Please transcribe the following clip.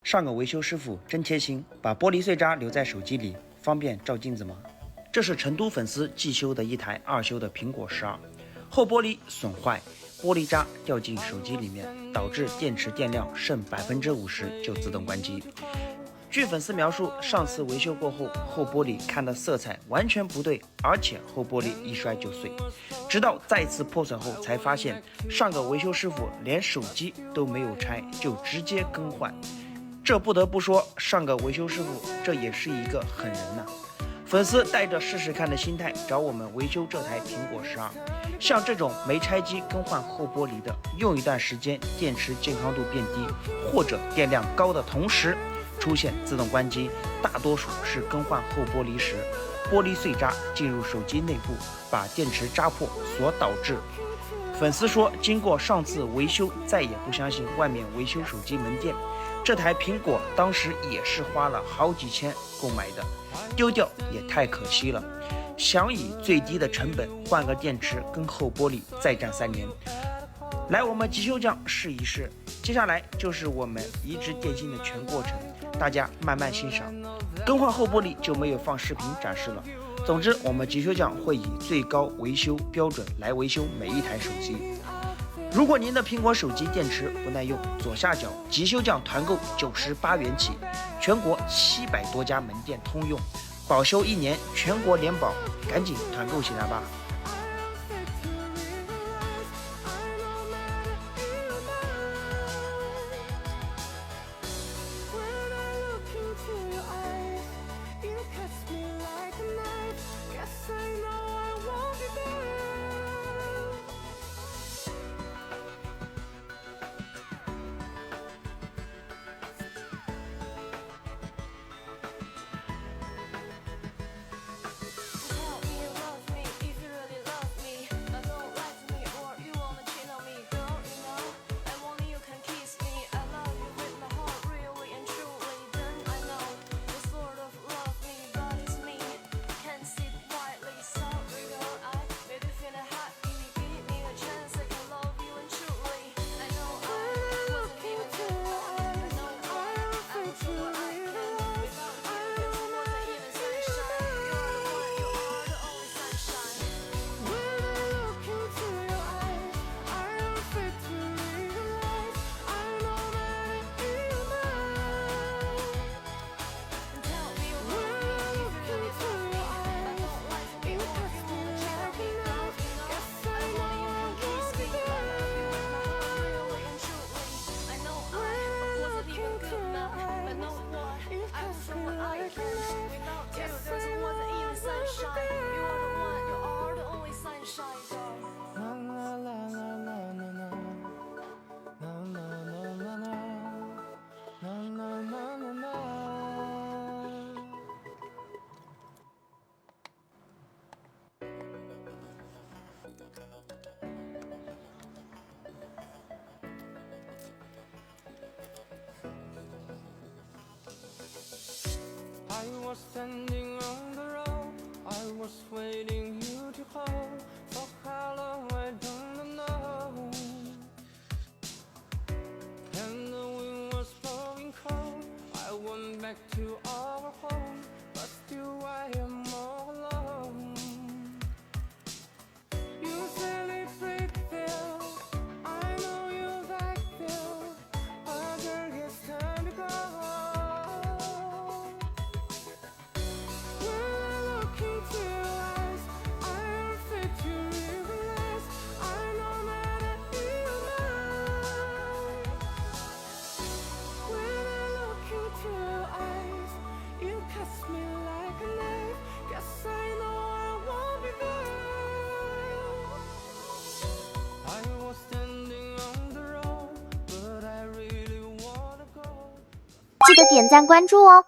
上个维修师傅真贴心，把玻璃碎渣留在手机里，方便照镜子吗？这是成都粉丝寄修的一台二修的苹果12，后玻璃损坏，玻璃渣掉进手机里面，导致电池电量剩50%就自动关机。据粉丝描述，上次维修过后，后玻璃看的色彩完全不对，而且后玻璃一摔就碎。直到再次破损后，才发现上个维修师傅连手机都没有拆，就直接更换。这不得不说，上个维修师傅这也是一个狠人呐。粉丝带着试试看的心态找我们维修这台苹果12，像这种没拆机更换后玻璃的，用一段时间电池健康度变低，或者电量高的同时出现自动关机，大多数是更换后玻璃时，玻璃碎渣进入手机内部，把电池扎破所导致。粉丝说，经过上次维修，再也不相信外面维修手机门店。这台苹果当时也是花了好几千购买的，丢掉也太可惜了。想以最低的成本换个电池跟后玻璃，再战3年。来我们极修匠试一试。接下来就是我们移植电芯的全过程，大家慢慢欣赏。更换后玻璃就没有放视频展示了。总之，我们极修匠会以最高维修标准来维修每一台手机。如果您的苹果手机电池不耐用，左下角极修匠团购98元起，全国700多家门店通用，保修1年，全国联保，赶紧团购起来吧。I was standing on the road, I was waiting you to hold. For how long I don't know. And the wind was blowing cold, I went back to our home, but still I am all alone. You celebrate there, I know you like there, but girl it's time to go. I was standing on the road, but I really wanna go. 记得点赞关注哦。